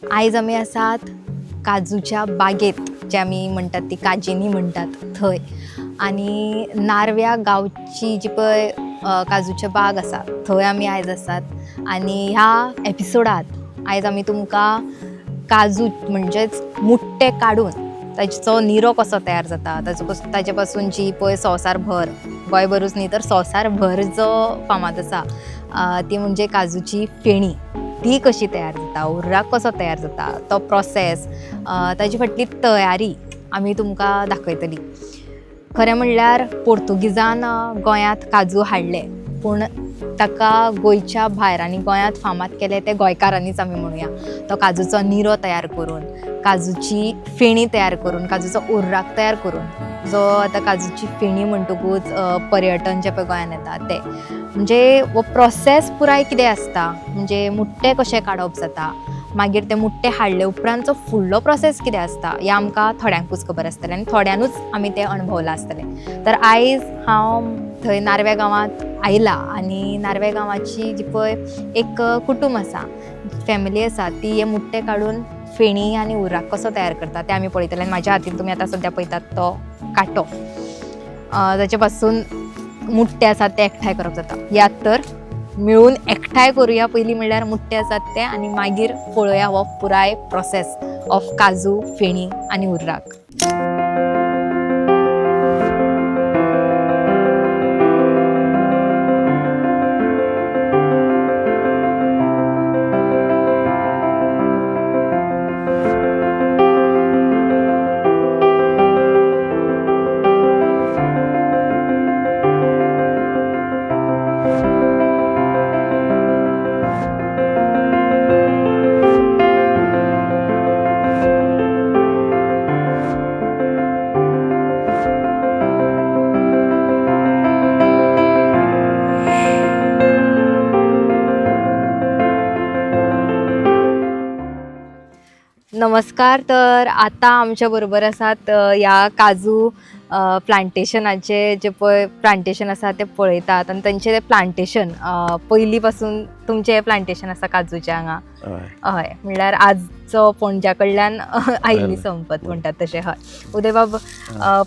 आयज आमी आसात काजूच्या बागेत, जे आमी म्हणटात ती काजिनी म्हणटात थंय. आनी नारव्या गांवची जी पळय काजूचे बाग आसा थंय आमी आयज आसात. आनी ह्या एपिसोडांत आयज आमी तुमकां काजू म्हणजेच मुट्टे काडून ताचो निरो कसो तयार जाता, ताचे पासून जी पळय संवसारभर, गोंयभरूच न्ही तर संवसारभर जो फामाद आसा ती म्हणजे काजूची फेणी, ती कशी तयार जाता, उर्राक कसो तयार जाता, तो प्रोसेस, ताची फाटली तयारी आमी तुमकां दाखयतली. खरें म्हणल्यार पोर्तुगीजान गोंयांत काजू हाडले, पूण ताका गोंयच्या भायर आनी गोंयांत फामाद केले ते गोंयकारांनीच आमी म्हणुया. तो काजूचो निरो तयार करून, काजूची फेणी तयार करून, काजूचो उर्राक तयार करून, जो आतां काजूची फेणी म्हणटकूच पर्यटन जे पळय गोंयांत येता ते, म्हणजे हो प्रोसेस पुराय कितें आसता, म्हणजे मुट्टे कशे काडप जाता, मागीर ते मुट्टे हाडले उपरांतचो फुडलो प्रोसेस कितें आसता हें आमकां थोड्यांकूच खबर आसतलें आनी थोड्यांनूच आमी तें अणभवलां आसतलें. तर आयज हांव थंय नारव्या गांवांत आयलां आनी नारव्या गांवाची जी पळय एक कुटूंब आसा, फॅमिली आसा, ती हे मुट्टे काडून फेणी आनी उर्राक कसो तयार करता तें आमी पळयतले. आनी म्हाज्या हातीन तुमी आतां सद्या पळयतात तो कांटो, ताचे पासून मुट्टे आसात ते एकठांय करप जाता. यात तर मिळून एकठांय करुया पयलीं, म्हणल्यार मुट्टे आसात ते, आनी मागीर पळोवया हो पुराय प्रोसेस ऑफ काजू, फेणी आनी उर्राक. नमस्कार. तर आता आमच्या बरोबर आसात ह्या काजू प्लांटेशनाचे जे पळय प्लांटेशन आसा ते पळयतात, आनी तांचे ते प्लांटेशन पयलीं पासून तुमचें हें प्लांटेशन आसा काजूचें हांगा. हय, म्हणल्यार आजचो पणज्या कडल्यान आयिल्ली संपत म्हणटात तशें. हय उदय बाब,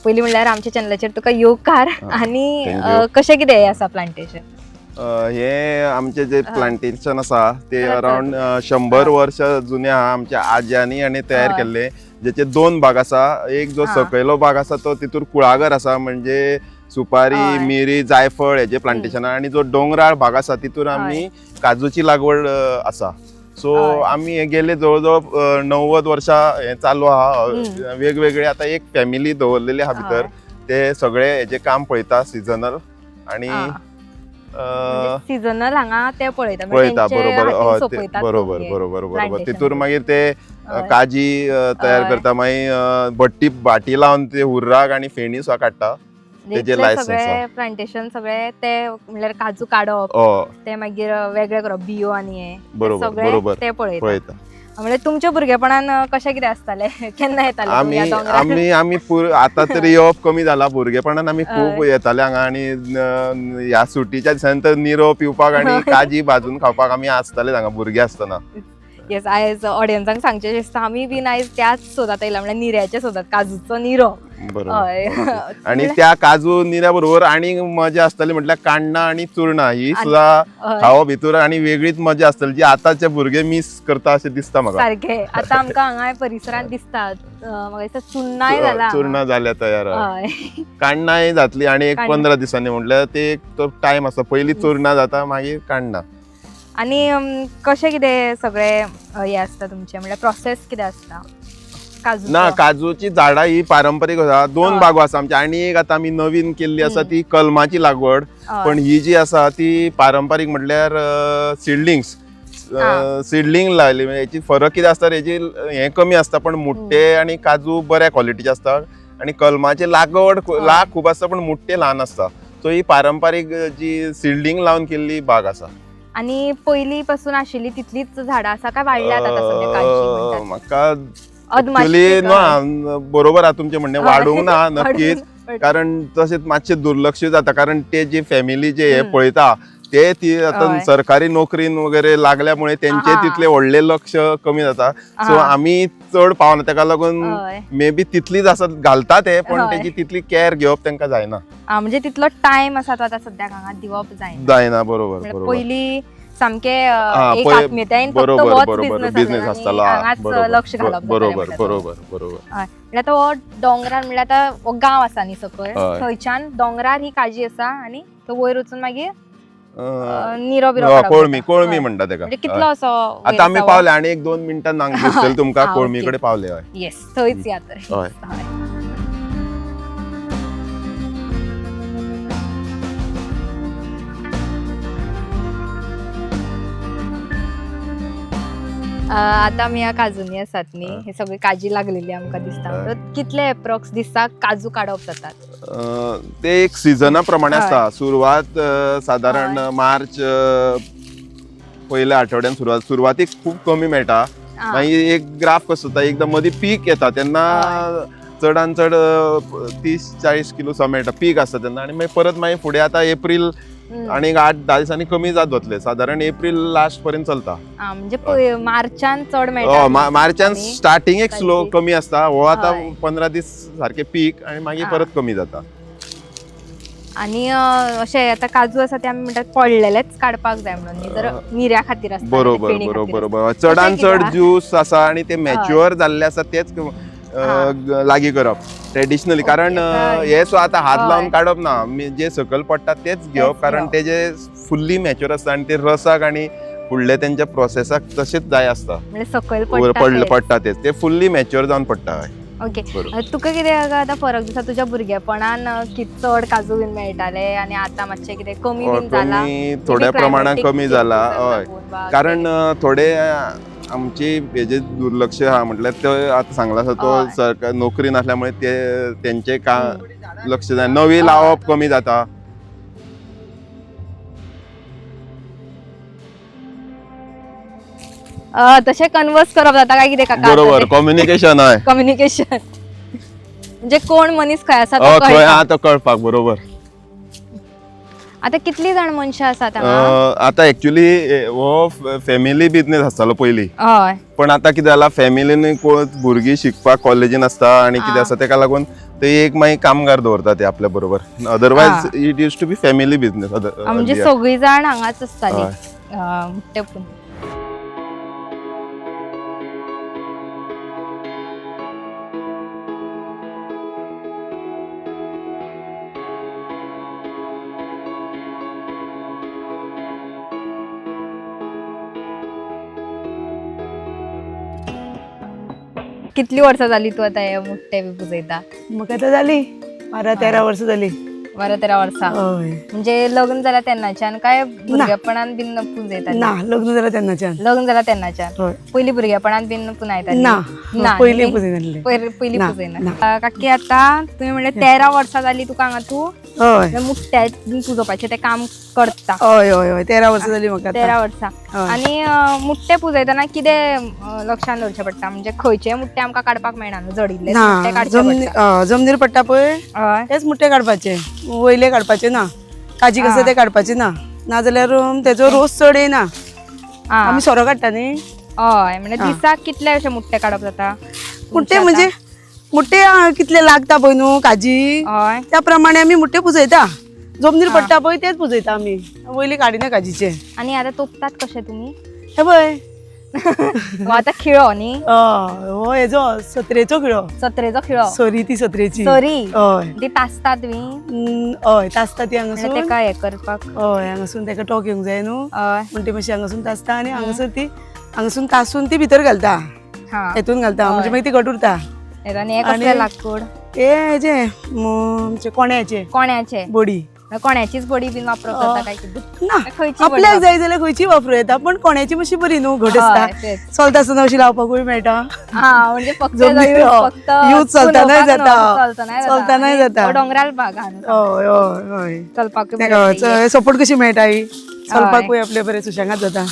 पयलीं म्हणल्यार आमच्या चॅनलाचेर तुका येवकार. आनी कशें कितें हें आसा प्लांटेशन? हे आमचे जे प्लांटेशन आसा ते अराउंड 100 वर्ष जुने आहा. आमच्या आज्यांनी आनी तयार केल्ले, जेचे 2 भाग आसा. एक जो सकयलो भाग आसा तो तितूर कुळागर आसा, म्हणजे सुपारी, मिरी, जायफळ हेजे प्लांटेशन, आनी जो डोंगराळ भाग आसा तितूर आमी काजूची लागवड आसा. सो आमी हे गेले जवळ जवळ 90 वर्सां हे चालू आहा. वेगवेगळे आता एक फॅमिली दवरलेली आहा भितर, ते सगळे हेजे काम पळयता सिजनल आनी सीजनल हांगा ते पळयता. बरोबर. तितूर मागीर ते काजी तयार करता, मागीर भट्टी भाटी लावन ते उर्राक आनी फेणी सुद्दां काडटा. तेजे लायसन्स प्लांटेशन सगळे ते म्हणल्यार काजू काडप, ते मागीर वेगळे करप, बियो आनी हे बरोबर ते पळयता. म्हणजे तुमच्या भुरगेपणान कशें कितें आसतालें, केन्ना येताले? आमी आतां तरी येवप कमी जाला. भुरगेपणान आमी खूब येताले हांगा, आनी ह्या सुटीच्या दिसांनी तर निरो पिवपाक आनी काजी भाजून खावपाक आमी आसताले हांगा भुरगे आसतना. येस, आयज ऑडियन्सांक सांगचें दिसता आमी बीन आयज त्याच सोदात येयला, म्हणल्यार निऱ्याचे सोदात, काजूचो निरो. आणि त्या काजू निऱ्या बरोबर आणि मजा आसताली म्हटल्यार काण्णां आणि चुरणां ही सुद्धा खावप भितर, आणि वेगळीच मजा आसताली जी आतांचे भुरगे मिस करता अशें दिसता म्हाका. सारखे आता आमकां हांगा परिसरांत दिसता म्हाका चुन्नाय जाला, चुरणां जाल्या तयार. काण्णांय जातली आणि एक 15 दिसांनी, म्हटल्यार ते एक टायम आसता. पयलीं चुरणां जाता, मागीर काण्णां. आणि कशें कितें सगळें हें आसता तुमचें, म्हणल्यार प्रोसेस कितें आसता ना? काजूची झाडां ही पारंपारीक आसा. 2 भाग आसा आमचे, आनी एक आतां आमी नवीन केल्ली आसा ती कलमाची लागवड. पण ही जी आसा ती पारंपारीक म्हटल्यार सिडलिंग लायली. हेची फरक कितें आसता, हेची हें कमी आसता, पण मुट्टे आनी काजू बऱ्या क्वॉलिटीचे आसता. आणि कलमाची लागवड लाग खूब आसता, पण मुट्टे ल्हान आसता. सो ही पारंपारीक जी सिडलिंग लावन केल्ली बाग आसा. आणि पयलीं पासून आशिल्ली तितलीच झाडां आसा काय वाडल्यात आतां सद्या? म्हाका बरोबर आहा तुमचें म्हणणें, वाडूंक ना नक्कीच, कारण तशेंच मातशें दुर्लक्ष जाता. कारण ते जी फॅमिली जे हे पळयता ते ती आता हय. सरकारी नोकरीन वगैरे लागल्यामुळे त्यांचे हा. तिथले व्हडले लक्ष कमी जाता सो हा. आम्ही चड पावना तेका लागून हय. मे बी तितलीच असत घालता ते पण हय. त्याची तितली केअर घेवप तांकां जायना म्हणजे तितलो टाइम आसा तो आता सद्याक हांगा दिवप जायना. जायना बरोबर म्हणजे बरोबर पयली सामके एक पळय, आत्मीयतायेन फक्त बरोबर होच बरोबर बिझनेस बिझनेस आसतालो हा, हांगाच बरोबर लक्ष घालप बरोबर बरोबर बरोबर म्हणल्यार तो डोंगरार म्हणल्यार आतां हो गांव आसा न्ही सकयल हय. थंयच्यान डोंगरार ही काजी आसा आणि तो वयर वचून मागीर निरो बिरो अं, काडप कोळमी जाता. कोळमी हय. म्हणटा तेका म्हणजे कितलो असो आता आम्ही पावले आणि 1-2 मिनिटां दिसतली तुमकां हा, कोळमी ओके. कडे पावले हय येस थंयच या तर हय. आता आमी ह्या काजूनी आसात न्ही हे सगळी काजी लागलेली आमकां दिसता तर कितले एप्रॉक्स दिसाक काजू काडप जातात ते एक सिजना प्रमाणे हय. असता सुरवात साधारण हय. मार्च पयल्या आठवड्यान सुरवातीक खूप कमी मेळटा आ, मागीर एक ग्राफ कसो जाता एकदम मदीं पीक येता तेन्ना चडान चड 30-40 किलो सो मेळटा पीक आसता तेन्ना आणि मागीर परत मागीर फुडें आतां एप्रील हम्म. आणि 8-10 दिसांनी कमी जात वतले साधारण एप्रील लास्ट पर्यंत चलता म्हणजे मार्चान चड मेळटा मार्चान आणि स्टार्टिंग एक स्लो काजू. कमी असता हो आता हय. 15 दीस सारखे पीक आणि मागीर आ. परत कमी जाता आणि अशें आता काजू आसा ते आमी म्हणटात पडलेलेच काडपाक जाय म्हणून न्ही जर निर्या खातीर आसता बरोबर पेणी बरोबर खातीर बरोबर चडान तशें कितें चड आहा? ज्यूस आसा आणि ते मॅच्युअर जाल्ले आसा तेच लागीं करप ट्रेडिशनली कारण हय. हे सो आतां हात हय. लावन काडप ना जे सकयल पडटा तेच घेवप कारण घेवप. तेजे फुल्ली मॅच्युअर आसता आणि ते रसाक आणि फुडले तेंच्या प्रोसेसाक तशेंच जाय आसता म्हणजे सकयल पडले पडटा पडटा तेच ते फुल्ली मॅच्युअर जावन पडटा हय. ओके बरोबर. तुका कितें आतां फरक दिसता तुज्या भुरगेपणान चड काजू बीन मेळटाले आणि आतां मातशें कितें कमी बीन जाला कमी थोड्या प्रमाणात कमी जाला हय कारण थोडे आमची हेजे दुर्लक्ष हा म्हटल्यार तो आता सांगला आसा तो हय. सरकार नोकरी नासल्यामुळे ते तेंचे लक्ष जाय नवी लावप कमी जाता तशें कन्वर्स करप जाता काय कितें बरोबर कम्युनिकेशन हय कम्युनिकेशन म्हणजे कोण मनीस खंय आसा तो खंय कळटा. आहा तो कळपाक बरोबर आतां कितली जाण मनशां आसात हांगा आता एक्चुअली हो फॅमिली बिझनेस आसतालो पयलीं हय पण आता कितें जाला फॅमिलीन कोण भुरगीं शिकपाक कॉलेजीन आसता आणि कितें आसा तेका लागून ते एक मागीर कामगार दवरता ते आपल्या बरोबर otherwise it use to be family business म्हणजे सगळी जाण हांगाच आसताली हय. मुट्टेपून कितली वर्सां जाली तूं आतां हे मुट्टे बी पुजयता म्हाका आतां जाली 12-13 वर्सां जाली 12-13 वर्सां हय म्हणजे लग्न जाल्या तेन्नाच्यान काय भुरगेपणान बीन पुजयता ना लग्न जालें तेन्नाच्यान लग्न जाल्या तेन्नाच्यान हय पयलीं भुरगेपणान बीन पुनायता ना पयलीं पुजयनासलें पयलीं ना, पुजयना ना. काकी आतां तुवें म्हणलें 13 वर्सां जाली तुका हांगा तूं हय मुट्ट्या पुजोवपाचें तें काम करता हय हय हय 13 वर्सां जाली म्हाका 13 वर्सां हय. आणि मुट्टे पुजयतना कितें लक्षान दवरचें पडटा म्हणजे खंयचे मुट्टे आमकां काडपाक मेळना न्हू जडिल्ले मुट्टे ना काडचे पडटा जमनीर पडटा पळय हय तेच मुट्टे काडपाचे वयले काडपाचे ना काजी कशें ते काडपाचे ना नाजाल्यार तेजो रोस चड येना आं. आमी सोरो काडटा न्ही हय म्हणजे दिसाक कितले अशे मुट्टे काडप जाता मुट्टे म्हणजे मुट्टे कितले लागता पळय न्हू काजी हय त्या प्रमाणे आमी मुट्टे पुजयता जमनीर पडटा पळय तेच पुजयता आमी वयली काडिना काजीचे आणि आता तोपतात कशे तुमी हे पळय हो आतां खिळो न्ही हो हेजो सत्रेचो खिळो सत्रेचो खिळो सोरी ती सत्रेची सरी हय ती तासतात तुमी हय तासता ती म्हणजे हांगासून तेका हे करपाक हय हांगासून तेका टोक येवंक जाय न्हू हय म्हणून ती मातशी हांगासून तासता आनी हांगासून तासून ती भितर घालता हा हेतून घालता म्हणजे मागीर ती घट उरता आणि हे कसले लाकूड हे हेजे आमचे कोण्याचे कोण्याचे बडी कोण्याचीच बडी बीन वापरप जाता काय कितें ना खंयची आपल्याक जाय जाल्यार खंयची वापरूं येता पण कोण्याची मातशी बरी न्हू घट हय, आसता तेच. चलता आसतना अशी लावपाकूय मेळटा हा म्हणजे फक्त जमनीर, फक्त यूज चलतानाय जाता चलतानाय जाता डोंगराळ भागान हय हय हय चलपाक सपोर्ट कशी मेळटा ही चलपाकूय आपले बरें सुशेगाद जाता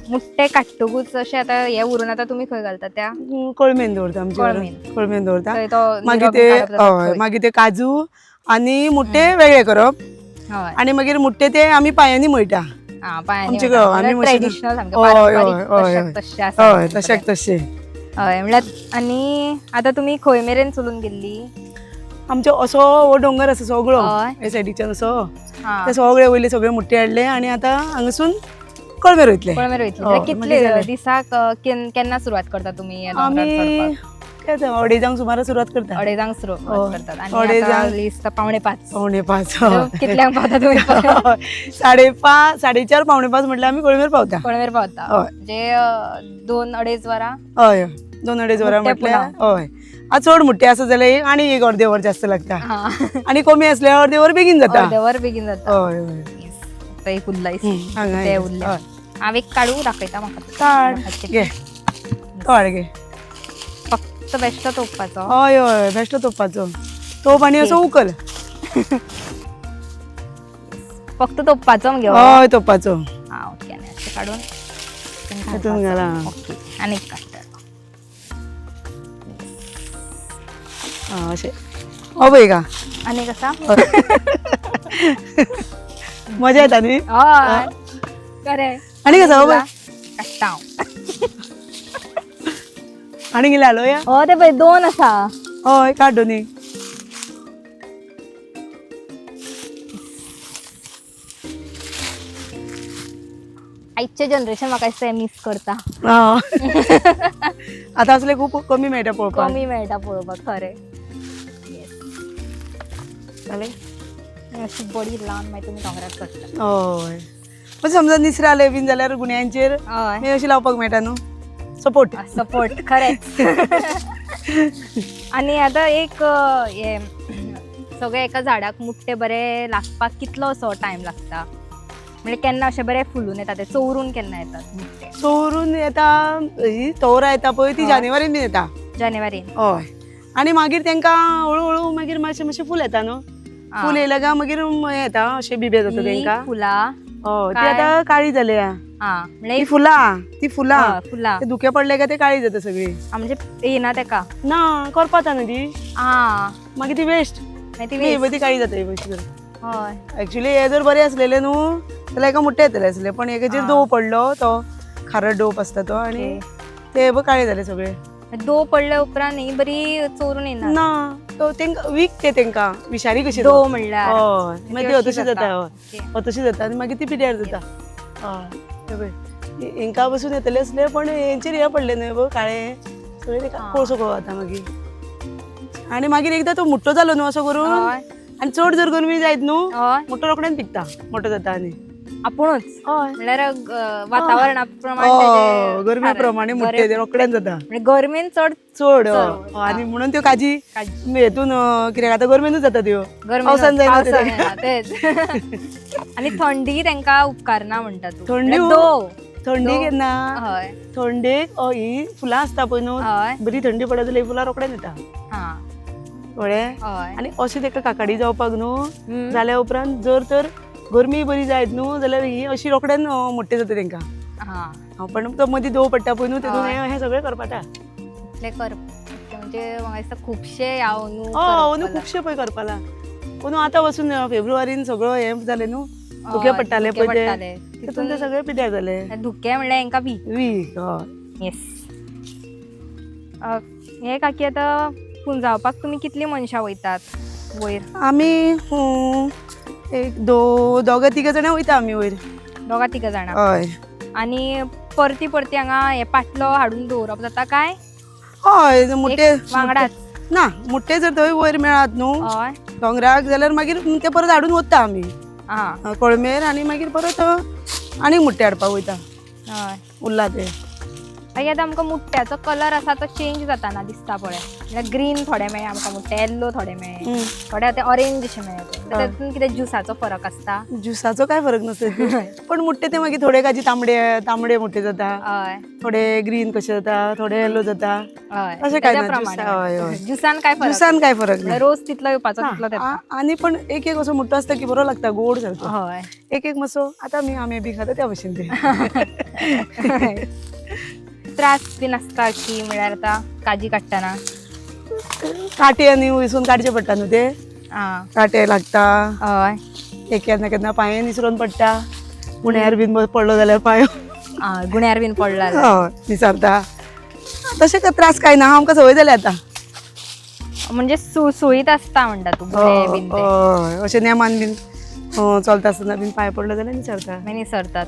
मुट्टे काडटकूच अशें आतां हे उरून आतां तुमी खंय घालता त्या कळमेन दवरता आमचे कळमेन. कळमेन दवरता थंय तो मागीर निरो ते बीन काडप जाता हय थंय. मागीर ते काजू आनी मुट्टे वेगळे करप हय आनी मागीर मुट्टे ते आमी पांयांनी मळटा हा पायांनी आमचे म्हणतात. आम्ही म्हणजे मशीन ट्रेडिशनल सामके हय पारंपरिक हय हय तशाक तशे आसा हय तशाक तशे हय म्हणल्यार आणि आता तुम्ही खंय मेरेन चलून गेल्ली आमचो असो हो डोंगर आसा सगळो हय. हे सायडीच्यान असो हा ते सगळे वयले सगळे मुट्टे हाडले आणि आता हांगासून कळमेर वयतले कळमेर वयतली हय, कितले मागीर जालें. दिसाक केन्ना सुरवात करता तुम्ही या डोंगरार आमी चडपाक? काय ते अडेजांक सुमार सुरवात करता अडेजांक सुरवात हय. करतात आणि अडेजांक. आता लिस्ट 4:45 5:45 कितल्यांक पावता तुम्ही परत? 5:30 4:30 5:45 म्हटल्यार आमी कळमेर पावता कळमेर पावता हय. म्हणजे 2-2.5 वरां हय 2-2.5 वरां मुट्टे म्हटल्यार हय आज चड मुट्टे आसा जाल्यार आणि एक अर्दे वर जास्त लागता हा आणि कमी असल्यार अर्दे वर बेगीन जाता अर्दे वर बेगीन जाता हय हय Yes. आता एक उरलायस हांगा ते हय. उरले हांव एक काडू दाखयता म्हाका काड घे काड घे फक्त बेश्ट तोपपाचो हय हय बेश्टो तोपपाचो तोप आनी असो उकल फक्त तोपपाचो मगे हय तोपपाचो हा ओके आनी अशें काडून तें हितून घालपाचो. घाला. ओके आनी एक काडटा अशें पळय का आनी कसा मजा येता न्ही हय खरें आनी कसा पळय काडटा हांव आनी कितें घालो या हो ते पळय 2 आसा हय काड दोनी आयचे जनरेशन म्हाका दिसता मिस करता आतां असले खूब कमी मेळटा पळोवपाक कमी मेळटा पळोवपाक खरें जालें अशी बडी ल्हान मागीर तुमी दोंगरार करता हय पण समजा निसराले बीन जाल्यार गुन्यांचेर हय मागीर अशी लावपाक मेळटा न्हू सपोर्ट सपोर्ट खरेंच आनी आतां एक हे सगळे एका झाडाक मुट्टे बरे लागपाक कितलो असो टायम लागता म्हणजे केन्ना अशें बरें फुलून येता ते चवरून केन्ना येतात मुट्टे चोरून येता ही तोरां येता पळय ती जानेवारीन बीन येता जानेवारीन हय आनी मागीर तांकां हळू मागीर मातशें मातशें फूल येता न्हू फूल येयल्या काय मागीर येता अशें बिबे जाता ही तांकां फुलां हय ती काय? आतां काळी जाल्या हा ती म्हणजे फुलां फुलां ते धुके पडले काय ते काळी जाता सगळी म्हणजे येना तेका ना करपाता न्हू ती हा मागीर ती वेस्ट मागीर ती ती वेस्ट. ती काळी जाता ही अशी करून हय ऍक्च्युली हे जर बरे असलेले न्हू जाल्यार एका मुट्टे येतले असले पण हेजेर दव पडलो तो खारट डोप असता तो आणि ते काळे जाले सगळे दो पडल्या उपरांत न्ही बरी चोरून येना ना तो तांकां वीक ते तांकां विषारी कशी दो म्हणल्यार हय मागीर ती अशी तशी जाता ओके. हय तशी जाता आनी मागीर ती पिड्यार जाता हय हे पळय हांकां बसून येतले असले पण हेंचेर हे पडले न्हय गो काळे सगळे ते कोळसो कळो जाता मागीर आनी मागीर एकदां तो मुट्टो जालो न्हू असो करून हय आनी चड जर गरमी जायत न्हू हय मोठो रोखड्यान पिकता मोठो जाता आनी आपुणूच हय म्हणल्यार वातावरणा प्रमाणे हय गरमे प्रमाणे मुट्टे ते रोखड्यान जाता म्हणजे गरमेन चड चड चड. आनी म्हणून त्यो काजी काजी. हेतून कित्याक आतां गरमेनूच जाता त्यो पावसान जायना पावसान ते. येना, तेच आनी थंडी तांकां उपकारना म्हणटा तूं थंडी म्हणल्यार दो थंडी दो. केन्ना हय थंडेक ही फुलां आसता पळय न्हू हय बरी थंडी पडत जाल्यार ही फुलां रोखड्यान येता हा कळ्ळें हय आनी अशें ताका काकाडी जावपाक न्हू हम्म. जाल्या उपरांत जर तर गरमी बरी जायत न्हू जाल्यार ही अशी रोखड्यान मोट्टे जाता तांकां हा पण तो मदीं दव पडटा पळय न्हू तितून हय. हें सगळें करपाता इतलें कर म्हणजे म्हाका दिसता खुबशे हांव न्हू अंदू खुबशे पळय करपाला अंदू आतां वचून फेब्रुवारीन सगळो हें जालें न्हू धुके पडटाले पळय ते तितून ते सगळे पिड्यार जाले धुके म्हणल्यार हांकां बी वीक हय येस हे काकी आतां पुंजावपाक तुमी कितलीं मनशां वयतात वयर आमी एक दोगां तिगां जाणां वयता आमी वयर दोगां तिगां जाणां हय आनी परती हांगा हे पाटलो हाडून दवरप जाता काय हय मुट्टे वांगडाच ना मुट्टे जर थंय वयर मेळात न्हू हय दोंगराक जाल्यार मागीर ते परत हाडून वता आमी हा कळमेर आनी मागीर परत आनीक मुट्टे हाडपाक वयता हय उरला ते मागीर आतां आमकां मुट्ट्याचो कलर आसा तो चेंज जाताना दिसता पळय म्हणल्यार ग्रीन थोडे मेळे आमकां मुट्टे येल्लो थोडे मेळे थोडे आतां ऑरेंज अशे मेळे तातूंत कितें ज्युसाचो फरक आसता ज्युसाचो काय फरक नसता पण मुट्टे ते मागीर थोडे काजी तांबडे मुट्टे जाता हय थोडे ग्रीन कशे जाता थोडे येलो जाता हय अशें काय ना, त्याच्या ज्युसा- हय, प्रमाणे हय. ज्युसान काय फरक ज्युसान काय फरक ना रोज तितलो येवपाचो तितलो हा, आनी पण एक असो मुट्टो आसता की बरो लागता गोड सारको हय एक मातसो आतां आमी बी खाता त्या भशेन ते त्रास बीन आसता की म्हळ्यार आतां काजी काडटना काटे आनी वयसून काडचे पडटा न्हू ते हा काटे लागता हय एक केन्ना केन्ना पांये निसरून पडटा गुण्यार बीन पडलो जाल्यार पांय गुण्यार बीन पडला हय निसारता. तशें काय त्रास काय ना, आमकां संवय जाली आतां. म्हणजे सुळसुळीत आसता म्हणटा तू गुणे बीन ते हय अशें नेमान बीन चलता आसतना बीन पांय पडलो जाल्यार निसारता. मागीर निसरतात.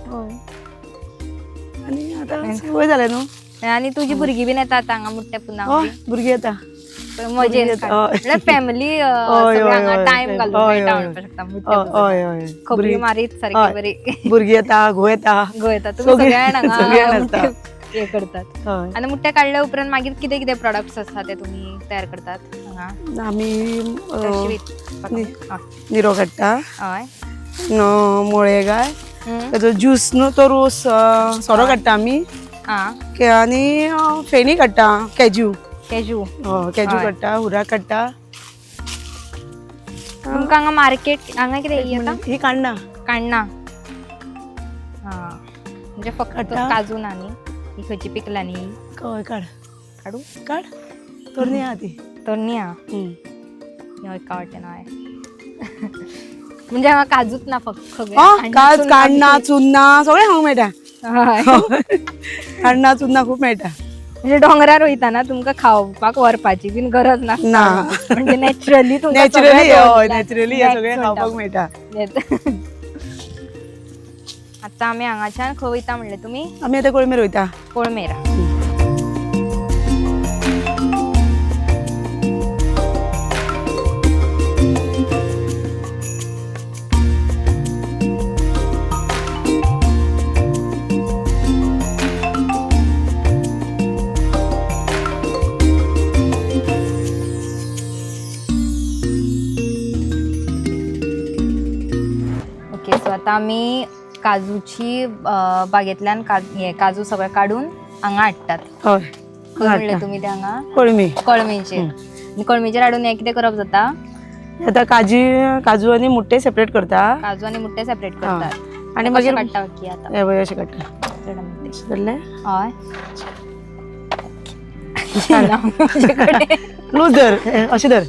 आनी आतां संवय जालें न्हू. आणि तुझी भुरगीं बीन येतात हांगा मुट्ट्या पुन्हा हय भुरगीं येता. मजेन येता. म्हणल्यार फॅमिली हय, हय. टाइम घालूंक हय, मेळटा हय. म्हणपाक शकता मुट्ट्या पुजा. हय हय खबरी भुरगीं मारीत सारकी हय. बरी भुरगीं येता घोव येता. गोयता तुम्ही सगळीं- सगळ्यां सगळ्यां हांगा आसता. मुट्टे हे करतात. हय आणि मुट्ट्या काडल्या उपरांत मागीर कितें कितें प्रोडक्ट्स आसता ते तुम्ही तयार करतात हांगा आमी दशवीत? निरो काडटा हय मुळे काय हम्म. ताजो ज्यूस न्हू तो रोस सोरो काडटा आमी हा आनी फेणी काडटा कॅज्यू कॅजू कॅज्यू हय. काडटा हुर्राक काडटा. तुमकां हांगा मार्केट हांगा कितें येता ही काडना काडना हा म्हणजे फक्त काडटा. काजू ना न्ही ही खंयची पिकला न्ही हय काड काडू काड तोरणी आहा ती. तर न्ही हा हम्म. हय का वाटते ना म्हणजे हांगा काजूच ना फक्त सगळे काज काडना चुन्ना सगळें खावंक मेळटा. हय काडना चुन्ना खूब मेळटा. म्हणजे डोंगरार वयताना तुमकां खावपाक व्हरपाची बीन गरज ना. ना म्हणजे नॅचरली नॅचरली हय नॅचरली हे सगळें खावपाक मेळटा. आता आमी हांगाच्यान खंय वयता म्हणले तुमी आमी आतां कोळमेर वयता. कोळमेरा. ओके सो आता आमी काजूची बागेंतल्यान काजू सगळे काडून हांगा हाडटात. हय खंय म्हणले तुमी ते हांगा कोळमी. कळमेचेर. आनी कळमेचेर हाडून हे कितें करप जाता आतां काजू आनी मुट्टे सेपरेट करता काजू आनी मुट्टे सेपरेट करतात आनी मागीर काडटा की आता हे पळय अशें काडटा. हय धरलें म्हजे कडेन लूज धर अशें धर.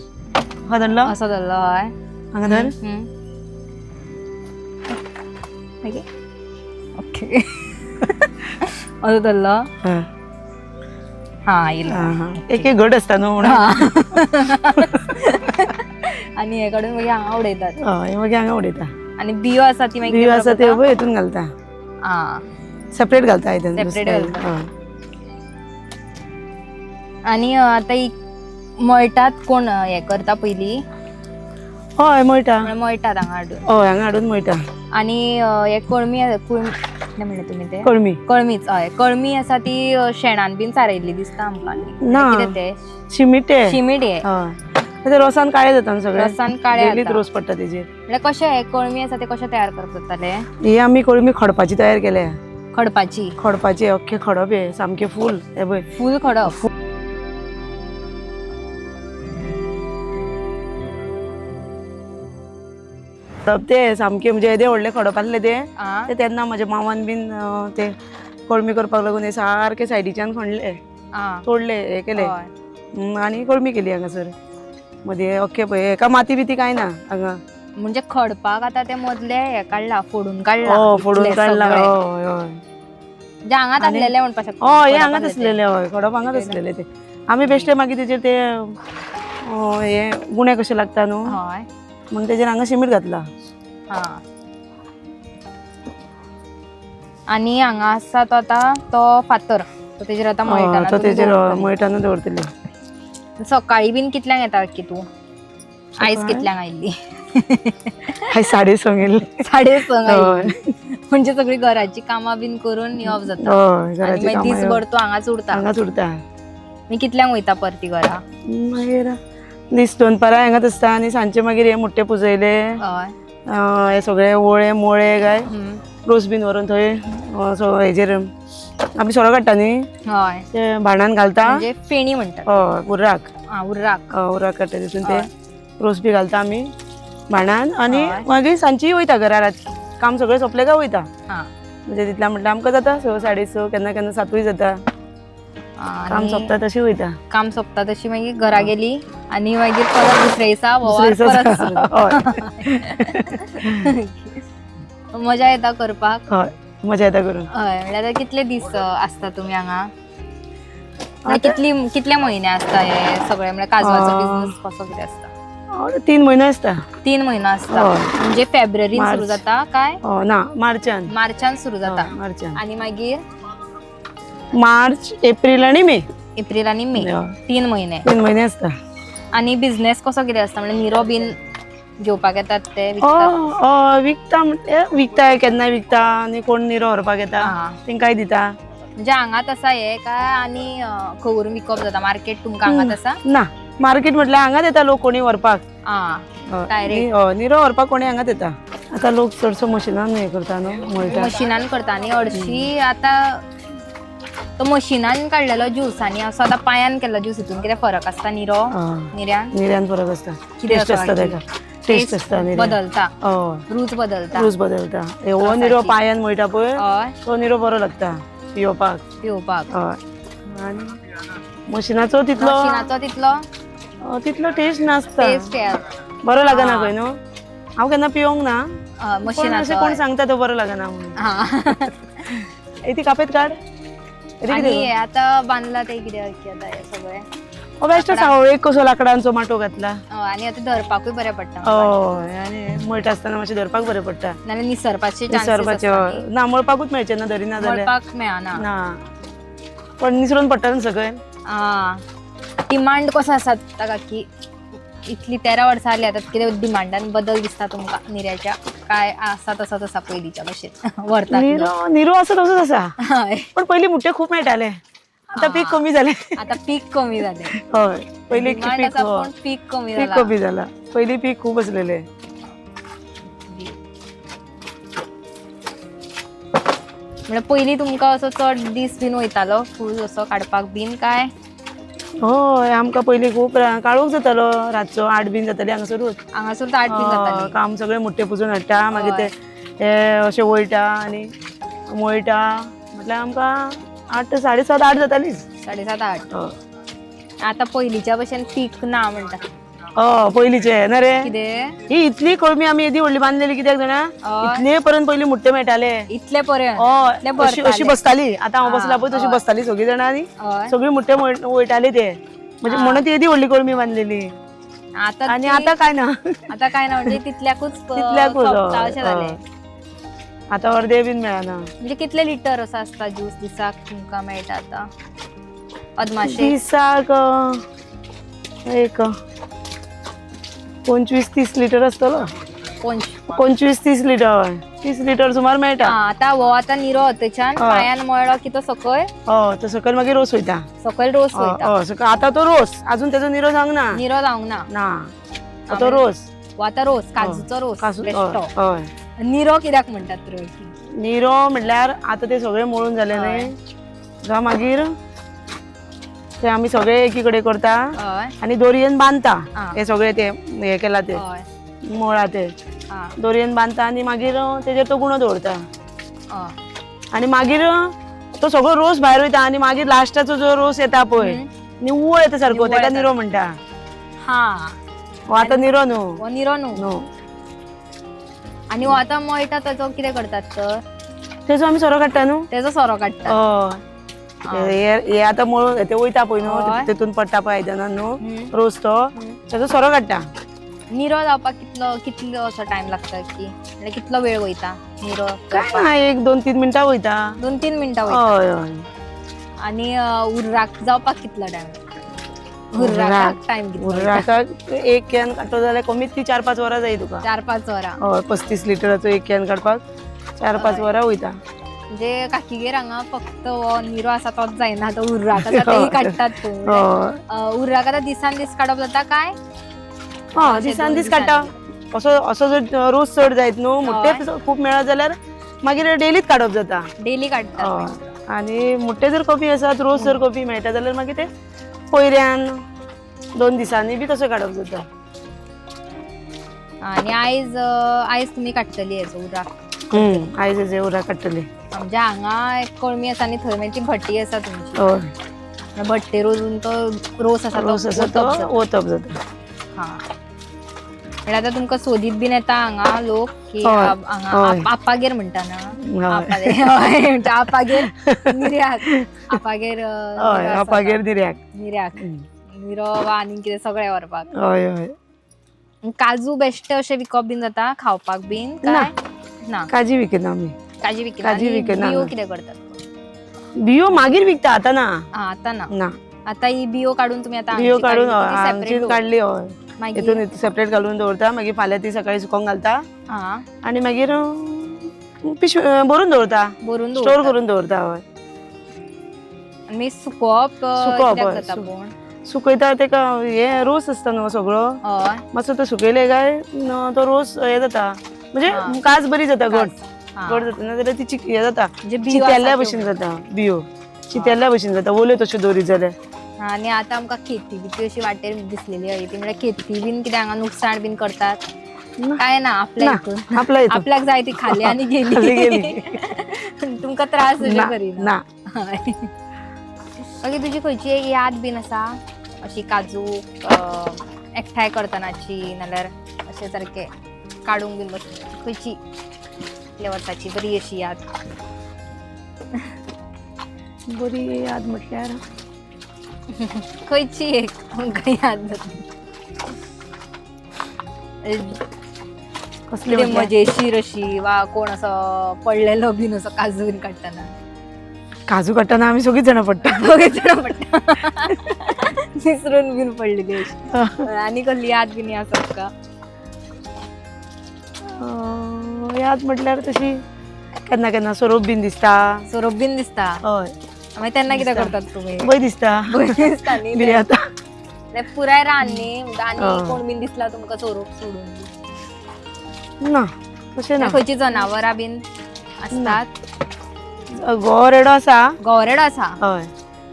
हा धरलो असो धरलो हय हांगा धर. ओके असो धरलो हा हा येयलो. हा एक एक घट आसता न्हू म्हणून. आनी हे काडून मागीर हांगा उडयतात. हय मागीर हांगा उडयता. आनी बियो आसा ती मागीर बियो आसा ते पळय हितून घालता. हा सेपरेट घालता हितून. Separate घालता. आनी आतां ही मळटात कोण हे करता पयली हय मळटा. मळटात हांगा हाडून. हय हांगा हाडून मळटा. आनी हे कळमी कितें म्हणले तुमी ते कळमी कळमीच हय कळमी आसा ती शेणान बीन सारयल्ली दिसता आमकां. ना. कितें ते शिमिटे. शिमिट हे हय ते रोसान काळे जाता न्हू सगळे. रसान काळे डेलीच जाता. रोस पडटा तेजेर. म्हणजे कशें हे कळमी आसा ते कशें तयार करप जाताले ही आमी कळमी खडपाची तयार केल्या. खडपाची खडपाचे अख्खे खडप हे सामके फूल हे पळय. फूल खडप. ते सामके म्हणजे येदे व्हडले खडप आसले ते आ ते तेन्ना म्हज्या मामान बीन ते कळमी करपाक लागून हे सारके सायडीच्यान खणले आ तोडले हे केले हय. आनी कळमी केली हांगासर. मदीं अख्खे पळय एका माती बिती काय ना हांगा. म्हणजे खडपाक आता ते मदले हे काडला फोडून काडला फोडून इतले काडला. सगळे. हय हय म्हणजे हांगात आसलेले म्हणपाक शकता. हय हे खडपाक हांगाच आसलेले. हय खडप हांगाच आसलेले ते. आमी बेश्टे मागीर तेजेर ते हे गुणे कशे लागता न्हू हय म्हणून तेजेर हांगा शिमीट घातला. हा आनी हांगा आसा तो आता तो फातर तो तेजेर आता मळटा तो तेजेर मळटानू दवरतले. सकाळी बीन कितल्यांक येता की तू आयज कितल्यांक आयिल्ली हाय 6:30 गेली. 6:30 आयिल्ली. म्हणजे सगळी घराची कामां बीन करून येवप जाता. हय आनी घराची मागीर कामां दिसभर तू हांगाच उरता. हांगाच उरता. मागीर कितल्यांक वयता परती घरा मागीर दीस 2 हांगाच आसता आनी सांजचे मागीर हे मुट्टे पुजयले हय हे सगळे ओळे मोळे काय हम्म. रोस बीन व्हरून थंय हेजेर आमी सोरो काडटा न्ही हय ते भाणान घालता. म्हणजे फेणी म्हणटात. हय उर्राक उर्राक उर्राक काडटा तितून ते रोस बी घालता आमी भाणान आनी हय. मागीर सांजची वयता घरा काम सगळें सोंपलें काय वयता. हा म्हणजे तितल्या म्हटल्यार आमकां जाता 6, 6:30 केन्ना केन्ना 7 जाता. काम आनी सोंपता तशी वयता. काम सोंपता तशी मागीर घरा गेली आनी मागीर परत दुसऱ्या दिसा दुसऱ्या दिसा परत हय मजा येता करपाक. हय मजा येता करून. हय म्हणल्यार आता कितले दीस असता तुम्ही हांगा? कितले म्हयने असता हे सगळे म्हणजे काजवाचो बिझनेस कसो कितें असता? 3 महिने असता. 3 महिना असता. हय. म्हणजे फेब्रुवारीन सुरू जाता काय? ना मार्चान. मार्चान सुरू जाता. मार्चान. आणि मागीर मार्च, एप्रिल आणि मे. एप्रिल आणि मे हय. 3 महिने. 3 महिने असता. आणि बिझनेस कसो कितें असता म्हणजे निरो बीन घेवपाक येतात ते विकतात? विकता म्हणजे विकता केन्नाय विकता आनी कोण निरो व्हरपाक येता तेंकाय दिता. म्हणजे हांगाच आसा हे काय आनी खंय व्हरून विकप जाता? मार्केट तुमकां हांगाच आसा? ना मार्केट म्हटल्यार हांगाच येता लोक कोणी व्हरपाक. डायरेक्ट निरो व्हरपाक कोणी हांगाच येता. आता लोक चडसो मशिनान हे करता न्हू मळटा. मशिनान करता आनी हरशी आता तो मशिनान काडलेलो ज्यूस आनी असो आतां पांयान केल्लो ज्यूस हितून कितें फरक आसता निरो निर्यान? निर्यान फरक आसता. कितें टेस्ट असो आसता तेका. टेस्ट आसता निर्यान. बदलता. हय रूच बदलता. रूच बदलता. हो निरो पांयान मळटा पळय हय तो निरो बरो लागता पिवपाक. पिवपाक. हय आनी मशिनाचो तितलो तितलो टेस्ट नासता. टेस्ट बरो लागना खंय न्हू. हांव केन्ना पिवंक ना. पण मशिनाचो अशें कोण सांगता तो बरो लागना म्हणून. ती कापेत काड. आनी हे आतां बांदला ते कितें आतां हे सगळे बेस्ट आसा. एक कसो लाकडांचो माटो घातला. आनी आतां धरपाकूय बरें पडटा. हय आनी मळटा आसतना मातशें धरपाक बरें पडटा. नाल्यार निसरपाचे ना मळपाकूच मेळचें ना धरिना जाल्यार. मळपाक मेळना. ना पण निसरून पडटा न्हू सकयल. डिमांड कसो आसा ताका की इतली 13 वर्सां जाली आतां कितें डिमांडान बदल दिसता तुमकां निर्याच्या? काय आसा तसोच आसा पयलींच्या भशेन व्हरतात? निरो आसा तसोच आसा. हय पण पयलीं मुठ्ठे खूब मेळटाले. आतां पीक कमी जालें. आतां पीक कमी जालें. हय पयलीं डिमांड आसा पण पीक कमी पीक जाला. कमी जाला. पयलीं पीक खूब आसलेले. म्हणजे पयलीं तुमकां असो चड दीस बीन वयतालो फूल असो काडपाक बीन काय? हय आमकां पयलीं खूब काळोख जातालो रातचो 8 बीन जाताली हांगासरूच. हांगासर 8 बीन जाताली. काम सगळे मुठ्ठे पुसून हाडटा मागीर ते अशें वयटा आनी मळटा म्हटल्यार आमकां 8 7:30 8 जातालीच. 7:30 8. आतां पयलींच्या भशेन पीक ना म्हणटा. पयलींचे ना रे. कितें? ही इतली कळमी आमी येदी व्हडली बांदलेली कित्याक जाणा इतले पर्यंत पयलीं मुठ्ठे मेळटाले. इतले पर्यंत अशी बसताली. आतां हांव बसला पळय तशी बसताली सगळीं जाणां आनी सगळीं मुठ्ठे वयताले ते म्हणजे म्हणून ती येदी व्हडली कळमी बांदलेली. आनी आतां काय ना. आतां काय ना म्हणजे तितल्याकूच अशें जालें. आतां अर्दे बीन मेळना. म्हणजे कितले लिटर असो आसता ज्यूस दिसाक तुमकां मेळटा आतां? अदमाशे दिसाक एक 25-30 लिटर आसतलो. 25-30 लिटर. हय 30 लिटर सुमार मेळटा. आतां हो आतां निरो थंयच्यान पांयान मळ्ळो की तो सकयल? तो सकयल मागीर रोस वयता. सकयल रोस वयता. आतां तो रोस अजून तेजो निरो जावंक ना. निरो जावंक ना. ना तो रोस. आतां रोस काजूचो रोस. हय निरो कित्याक म्हणटात तर? निरो म्हटल्यार आतां ते सगळे मळून जाले न्ही काय मागीर ते आमी सगळे एकी कडेन करता आनी दोरयेन बांदता. हे सगळे ते हे केला ते मळा ते दोरयेन बांदता आनी मागीर तेजेर तो गुणो दवरता. आनी मागीर तो सगळो रोस भायर वयता आनी मागीर लास्टाचो जो रोस येता पळय निव्वळ येता सारको तेका निरो म्हणटा. हो आतां निरो न्हू. हो निरो न्हू. आनी हो आतां मळटा ताचो कितें करतात तर? तेजो आमी सोरो काडटा न्हू. तेजो सोरो काडटा. हे आतां मळून ते वयता पळय न्हू तेतून पडटा पळय आयदनान न्हू रोस तो तेजो सोरो काडटा. निरो जावपाक कितलो असो टायम लागता की म्हणजे कितलो वेळ वयता निरो? काय 1-2-3 मिनटां वयता. 2-3 मिनटां वयता. हय हय. आनी उर्राक जावपाक कितलो टायम? उर्राक टायम कितलो? उर्राकाक एक कॅन काडटो जाल्यार कमीत ती 4-5 वरां जाय तुका. 4-5 वरां. हय 35 लिटराचो एक कॅन काडपाक 4-5 वरां वयता. म्हणजे काकीगेर हांगा फक्त हो निरो आसा तोच जायना तो उर्राक आसा तेही काडटात. उर्राक आतां दिसान दीस काडप जाता काय? दिसान दीस काडटा. असो जर रोस चड जायत न्हू मुठ्ठे खूब मेळत जाल्यार मागीर डेलीच काडप जाता. डेली काडटा. आनी मुठ्ठे जर कमी आसात रोस जर कमी मेळटा जाल्यार मागीर ते पयऱ्यान 2 दिसांनी बी तसो काडप जाता. आनी आयज तुमी काडटली हेजो उर्राक? आयज हेजे उर्राक काडटली. म्हणजे हांगा एक कळमी आसा आनी थंय मागीर ती भट्टी आसा तुमची. हय भट्टेर वचून तो रोस आसा तो ओतप जाता. म्हणजे आता तुमका सोदीत बीन येता हांगा लोक की हय, हांगा हय. आपागेर म्हणटा ना हय. म्हणजे आपागेर निर्याक आपागेर हय आपागेर निर्याक. निर्याक निरो वा आनी कितें सगळें व्हरपाक. हय हय काजू बेश्टे अशें विकप बीन जाता खावपाक बीन काय ना काजी विकना आमी. काजी विकना काजी आनी विकना बियो ना. कितें करतात बियो मागीर विकता आता ना. आता ना ना आता ही बियो काढून तुम्ही आता बियो हांगची काढून काडली, ती आमची separate काढली हय मागीर हितून सेपरेट घालून दवरता मागीर फाल्यां ती सकाळी सुकोवंक घालता हा आनी मागीर पिशवी भरून दवरता भरून स्टोर दवरतात. करून दवरता हय. मी सुकोवप सुकोवप, कित्याक हय, जाता पूण सुकयता तेका हे रोस आसता न्हू सगळो हय मातसो तो सुकयले काय तो रोस हे जाता हा. म्हणजे कास बरी जाता घट हा. घट जाता नाजाल्यार ती हे जाता म्हणजे बियो चितेल्ल्या आसा भशेन त्यो. जाता बियो चितेल्ल्या भशेन जाता ओल्यो तश्यो दवरीत जाल्यार. आनी आतां आमकां खेती बी अशी वाटेर दिसलेली हय ती म्हणजे खेती बीन कितें हांगा नुकसाण बीन करतात ना. काय ना आपल्या ना, हितून आपल्या हितून. आपल्याक जाय ती खाली आनी खाली गेली गेली. तुमकां त्रास अशें ना करिना ना हय. मागीर तुजी खंयची एक याद बीन आसा अशी काजू एकठांय करतनाची नाल्यार अशें सारकें काडूंक बीन बसलें खंयची इतल्या वर्साची बरी अशी याद बरी याद म्हटल्यार खंयची एक तुमकां याद जाता कसली कितें म्हटल्यार मजेशीर अशी वा कोण असो पडलेलो बीन असो काजू बीन काडटना काजू काडटना आमी सगळीं जाणां पडटा. दोगेच जाणां पडटा विसरून बीन पडलेली अशी आनी कसली याद बीन आसा तुका याद म्हटल्यार तशी केन्ना केन्ना सोरोप बीन दिसता. सोरोप बीन दिसता हय मागीर तेन्ना कितें दिसता. करतात तुमी भंय दिसता भंय दिसता न्ही कितें जाता. ते पुराय रान न्ही आनी हय. कोण बीन दिसला तुमकां सोरोप सोडून ना तशें ना खंयची जनावरां बीन असतात गोरेडो आसा गौरेडो आसा हय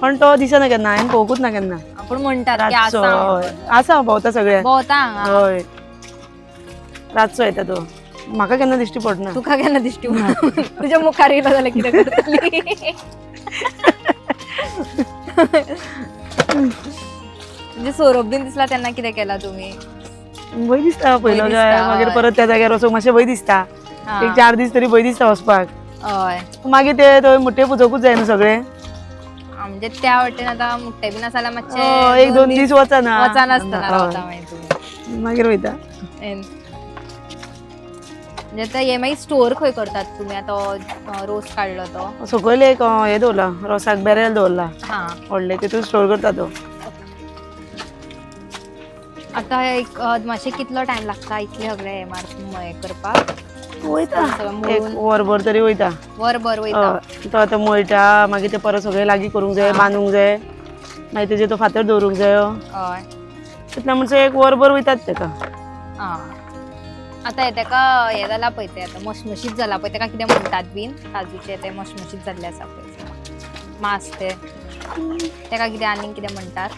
पण तो दिसना केन्ना हांवें पळोवंकूच ना केन्ना पूण म्हणटात की रातचो आसा हय आसा भोंवता सगळ्या भोंवता हांगा हय रातचो येता तो म्हाका केन्ना दिश्टी पडना. तुका केन्ना दिश्टी पडना? तुज्या मुखार येयलो जाल्यार कितें करतली म्हणजे सोरोप बीन दिसला तेन्ना कितें केला तुमी भंय दिसता पयलो दिसता, जाय मागीर हय. परत त्या जाग्यार वचूंक मातशें भंय दिसता. हा. एक 4 दीस तरी भंय दिसता वचपाक हय मागीर ते थंय मुठे पुजोवपूच जाय न्हू सगळें म्हणजे त्या वाटेन आता मुट्टे बीन आसा जाल्यार हय, मातशे एक 2 दीस वचना वचानासतना हय. रावता मागीर तुमी मागीर वयता. म्हणजे आता हे मागीर स्टोर खंय करतात तुमी आतां रोस काडलो तो सकयल एक हे दवरला रोसाक बॅरल दवरला हा व्हडले तितून स्टोर करता तो. आता एक मातशें कितलो टायम लागता इतले सगळे हे करपाक वयता सगळं एक मळून वरभर तरी वयता. वरभर वयता हय. तो आतां मळटा मागीर ते परत सगळे लागीं करूंक जाय हा. बांदूंक जाय मागीर तेजेर तो फातर दवरूंक जाय हय तितल्या म्हणसर एक वरभर वयतात तेका. हा आता हे तेका हे जाला पळय ते आता मशमशीत जाला पळय तेका कितें म्हणटात बीन काजूचे ते मशमशीत जाल्ले आसा पळय मास ते तेका कितें आनीक कितें म्हणटात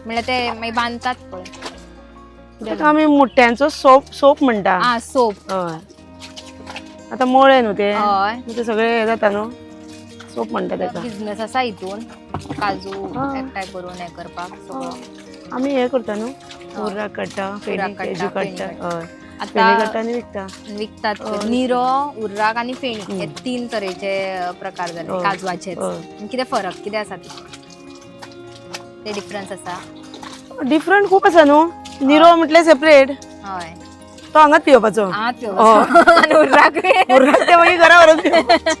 म्हणल्यार ते मागीर बांदतात पळय तेका आमी मुठ्यांचो सोप म्हणटा. आ सोप हय आतां मळे न्हू ते हय ते सगळे हे जाता न्हू सोप म्हणटा तेका. बिझनेस आसा हितून काजू हा. एकठांय करून हे करपाक सगळो आमी हे करता न्हू उर्राक काडटा फेणी काडटा, काजू फेणी काडटा हय फेणी आता काडटा आनी विकता. विकतात ते. हय. निरो उर्राक आनी फेणी हे 3 तरेचे प्रकार जाले हय. काजवाचेच हय. आनी कितें फरक कितें आसा ते डिफरन्स आसा डिफरंट खूप आसा न्हू निरो म्हटल्यार सेपरेट हय तो हांगाच पिवपाचो. आत हय. आनी उर्राक उर्राक ते मागीर घरा व्हरून पिवपाचो.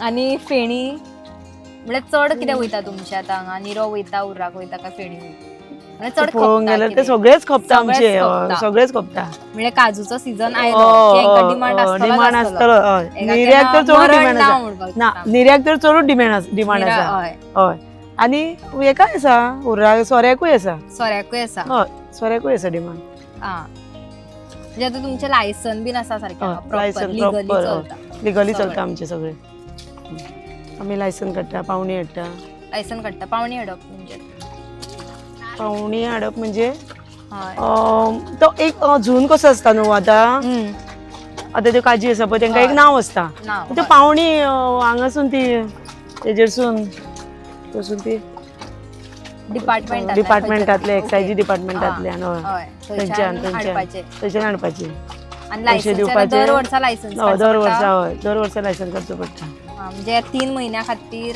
आनी फेणी म्हळ्यार चड कितें वयता तुमचे आतां हांगा निरो वयता उर्राक वयता काय फेणी वयता म्हळ्यार चड पळोवंक खपता गेल्यार ते कितें? सगळेच खपता सगळेच आमचे खपता. सगळेच खपता. म्हणजे काजूचो सीझन आयलो की हांकां डिमांड डिमांड आसतलो हय एका निर्याक तर केन्ना चडूच मरण डिमांड ना आसा म्हणपाक ना शकता. निर्याक तर चडूच डिमांड निरा- आसा हय हय आनी हेकाय आसा उर्राक सोऱ्याकूय आसा सोऱ्याकूय आसा हय सोऱ्याकूय आसा डिमांड. हा म्हणजे आता तुमचे लायसन बीन आसा सारकें लायसन लिगली प्रॉपर चलता लिगली सगळें. चलता आमचे सगळे. आमी लायसन काडटा पावणी हाडटा. लायसन काडटा पावणी हाडप म्हणजे पावणी हाडप म्हणजे हय तो एक झून कसो आसता न्हू आतां आतां त्यो काजी आसा पळय तांकां एक हय. नांव आसता नांव त्यो हय. पावणी हांगासून ती तेजेरसून तसून ती डिपार्टमेंटातले एक्सायजी डिपार्टमेंटातले थंयच्यान हाडपाचे आणि पैसे दिवपाचे. दर वर्सा लायसन्स दर वर्सा लायसन्स काडचो पडटा. म्हणजे 3 महिन्या खातीर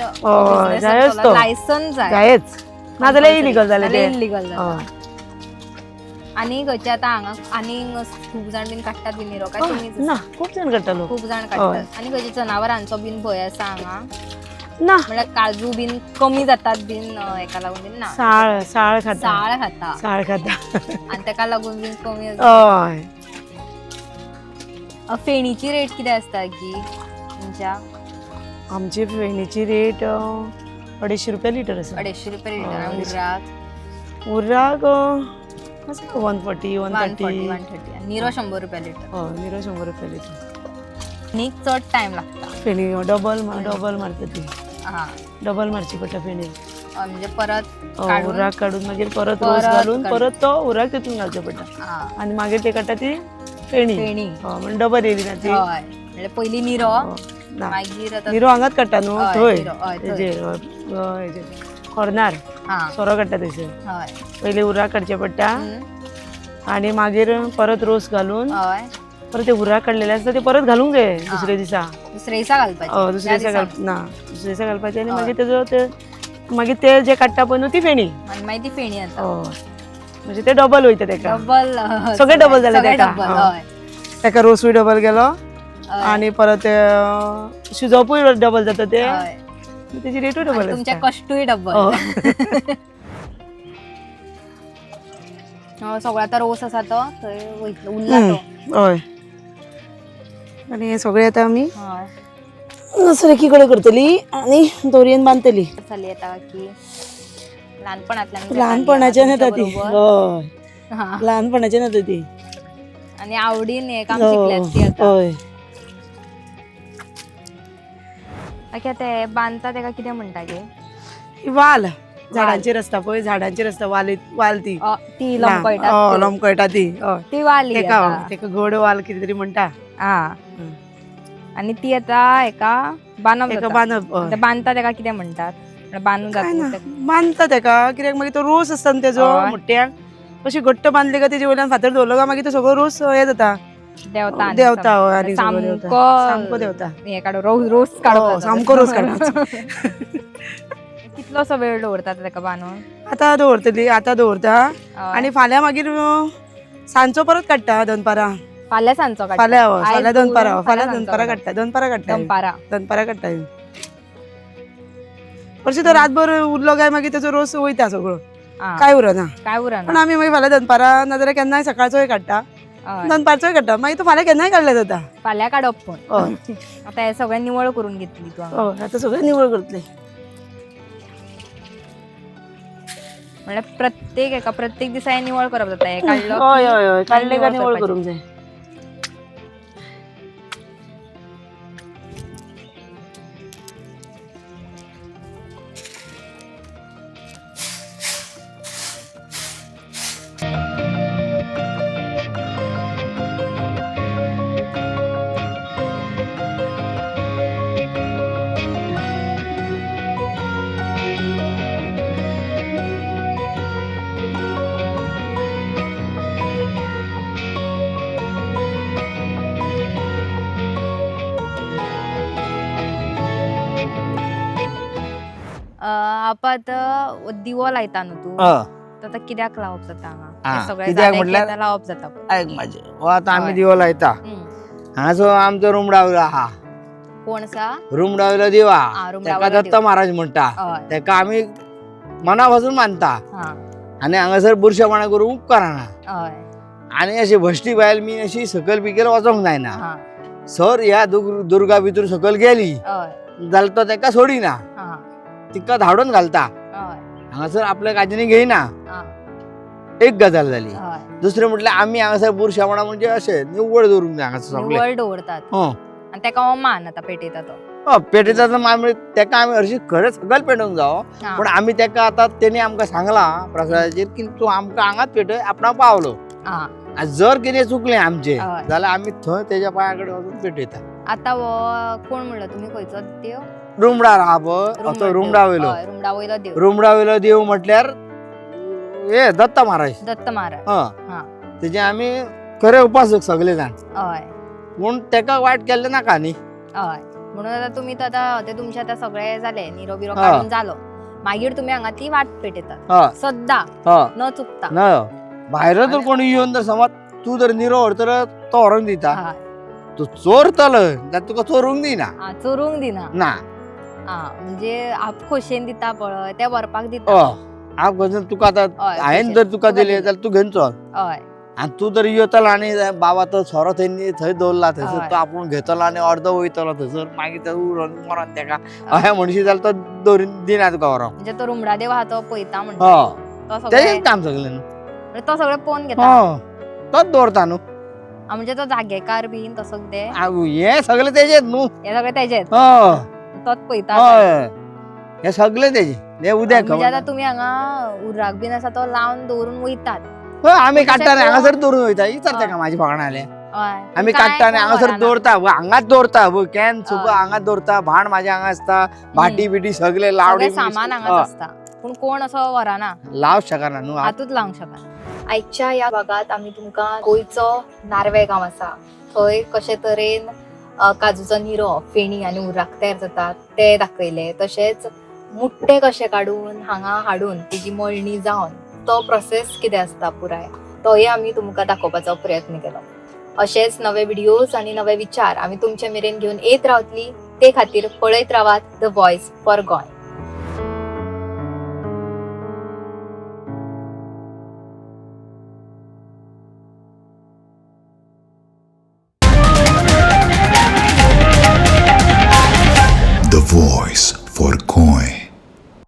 जायच तो. लायसन्स जायच नाजाल्यार इलिगल जालें तें. इलिगल हय. आणि खंयचे आतां हांगा आनी खूब जाण बीन काडटात बीन निरो काय तुमीच ना खूब जाण काडटालो. खूब जाण काडटात आणि खंयचे जनावरांचो बीन भंय आसा हांगा ना म्हळ्यार काजू बीन कमी जातात बीन हेका लागून बीन ना साळ खाता साळ खाता आणि तेका लागून बीन कमी हय. फेणीची रेट कितें आसता की तुमच्या आमची फेणीची रेट 250 रुपया लिटर आसा. 250 रुपया लिटर आणि उर्राक उर्राक आसा 140 130. 130 आणि निरो 100 रुपया लिटर. हय निरो 100 रुपया लिटर. फेणीक चड टायम लागता. फेणी डबल मारता ती. हा डबल मारची पडटा फेणी. म्हणजे परत उर्राक काडून मागीर परत रोस घालून परत तो उर्राक तितून घालचो पडटा आणि मागीर ते काडटा ती फेणी. म्हणजे डबल येयली ना ती. म्हणजे पयली निरो ना मागीर निरो हांगाच काडटा न्हू थंय निरो, खोर्नार सोरो काडटा थंयसर. पयली उर्राक काडचे पडटा आणि मागीर परत रोस घालून परत ते उर्राक काडलेले आसता ते परत घालूंक जाय दुसऱ्या दिसा. दुसऱ्या दिसा घालपाचे. दुसऱ्या दिसा घालपाचे आणि मागीर तेजो ते मागीर ते जे काडटा पळय न्हू ती फेणी आणि मागीर ती फेणी येता. म्हणजे ते डबल वयता तेका. डबल सगळे डबल जाले तेका. तेका रोसूय डबल गेलो आणि परत शिजोवपूय डबल जाता ते. तेजी रेटूय डबल आसता. तुमचे कष्टूय डबल. सगळा आता रोस आसा तो थंय उरला तो. हय. आणि हे सगळे आता आमी हय सरेकी कडेन करतली आणि दोरयेन बांदतली. जाली आता की ल्हानपणांतल्यान ल्हानपणाच्यान येता ती. बरोबर. हय ल्हानपणाच्यान येता ती आणि आवडीन हे काम शिकल्यात ती आता. हय. ते बांदता तेका कितें म्हणटा गे ही वाल झाडांचेर आसता पळय झाडांचेर आसता वाल ती ती लमकळटा लमकळटा ती. ती वाली तेका घोड वाल कितें तरी म्हणटा. आणि ती आता हेका बांदप तेका जाता. बांदप. ते बांदता तेका कितें म्हणटात बांदून जाता बांदता तेका कित्याक मागीर तो रोस आसता न्हू तेजो मुट्ट्याक अशी घट्ट बांदली काय तेजे वयल्यान फातर दवरलो काय मागीर तो सगळो रोस हे जाता देवता आणि सामको देवता हे काडू रोस काडू सामको रोस काडपाचो. कितलोसो वेळ दवरतात तेका बांदून. आतां दवरतली आतां दवरता आणि फाल्यां मागीर सांजचो परत काडटा दनपारां. फाल्यां सांजचो काडटा. फाल्यां दनपारां काडटा. दनपारां काडटा. हरशीं तो रातभर उरलो काय मागीर तेजो रोस वयता सगळो काय उरना. पण आमी मागीर फाल्यां दनपारां नाजाल्यार केन्नाय सकाळचोय काडटा दनपारचोय काडटा मागीर तो फाल्यां केन्नाय काडल्यार जाता. फाल्यां काडप पूण आता हे सगळें निवळ करून घेतली तूं. आतां सगळें निवळ करतलें. म्हणजे प्रत्येक दिसा निवळ करप जाता. हे काडलो हय काडले काय निवळ करूंक जाय. आपात दिवो लायता न्हू तू आता कित्याक लावप जाता हांगा सगळें कित्याक म्हटल्यार लावप जाता ऐक माझे हो आता आम्ही दिवो लायता हांगासो आमचो रुमडावलो आहा. कोण आसा रुमडावलो दिवा रुमडावलो तेका दत्त महाराज म्हणटा. तेका आमी मना पासून मानता आनी हांगासर बुरशेपणा करूंक उपकारना. आनी अशी भश्टी बायल मी अशी सकयल बिकयल वचोंक जायना. सर ह्या दुर्गा भितर सकयल गेली जाल्यार तो तेका सोडिना तिका धाडून घालता. हांगासर आपल्या काजीनी घेयना. एक गजाल जाली. दुसरें म्हटल्यार आमी हांगासर बुरशेपणा म्हणजे अशें निव्वळ दवरूंक जाय हांगासर सगळें निवळ दवरतात आनी तेका हो मान आतां पेटयता तो. पेटयता तेका आमी हरशीं खरें सकयल पेटोवंक जावो. पण आमी तेका आतां तेणी आमकां सांगला प्रसादाचेर की तूं आमकां हांगाच पेटय आपणा पावलो. जर कितें चुकलें आमचें जाल्यार आमी थंय तेज्या पांया कडेन वचून पेटयता. आता कोण म्हणलं तुम्ही खंयचो देव? रुमडा राहा पळय असो रुमडा वयलो हय, रुमडा वयलो देव. रुमडा वयलो देव म्हटल्यार हे दत्त महाराज. दत्त महाराज. हा तेजे आमी खरे उपासक सगळे जाण. हय पूण तेका वायट केल्ले नाका न्ही. हय म्हणून आता तुम्ही ते तुमचे आता सगळे झाले निरो बिरो हा. काढून जालो मागीर तुम्ही हांगा ती वाट पेटयतात हय सद्दां हय न चुकता. न भायर जर कोणी येवन जर समज तू जर निरो व्हरतर तो व्हरोंक दिता हय. तू चोरतलो जाल्यार तुका चोरूंक दिना हा, चोरूंक दिना. ना. म्हणजे आप खोशेन दिता पळय ते व्हरपाक हय दिता. हांव खंयच्यान तुका आतां हय, हांवें जर तुका दिले दिले. जाल्यार तू घेवन चल हय आनी तू जर येतलो आनी बाबा तो सोरो थंय दवरला थंयसर हय. तो आपूण घेतलो आनी अर्द वयतलो थंयसर मागीर तो उरून मरोन तेका अशें म्हणशी जाल्यार तो दवरून दिना तुका व्हरोंक. म्हणजे तो रुमडा देव आहा तो पळयता म्हणटा. हय तो सगळे तेजेच काम सगळें न्हू. म्हणजे तो सगळे पोवन घेता. हय तोच दवरता न्हू. म्हणजे तो जागेकार बीन तसो कितें हे सगळें तेजेच न्हू. हे सगळे तेजेच हय तोच पळयता. हय हे सगळें तेजे हे उद्याक म्हणजे खबर आता तुम्ही हांगा उर्राक बीन आसा तो लावन दवरून वयतात. हय आमी काडटा तेका- हांगासर दवरून वयता विचार हय. तेका म्हाजी फकाणाले हय. आमी काय काडटा आनी कोण हांगासर व्हराना. दवरता हांगाच दवरता कॅन सगळं हय. हांगाच दवरता भाण म्हाज्या हांगा आसता भाटी बिटी सगळे लावडी सगळे सामान हांगाच आसता पूण कोण असो व्हराना. लाव शकना न्हू. हातूच लावंक शकना. आयच्या ह्या भागात आमी तुमकां गोंयचो नार्वे गांव आसा थंय कशे तरेन काजूचो निरो फेणी आनी उर्राक तयार जातात ते दाखयले. तशेंच मुट्टे कशे काडून हांगा हाडून तेजी मळणी जावन तो प्रोसेस कितें आसता पुराय तोय आमी तुमकां दाखोवपाचो प्रयत्न केलो. अशेच नवे व्हिडिओज आनी नवे विचार आमी तुमचे मेरेन घेवन येत रावतली. ते खातीर पळयत रावात द व्हॉयस फॉर गोंय.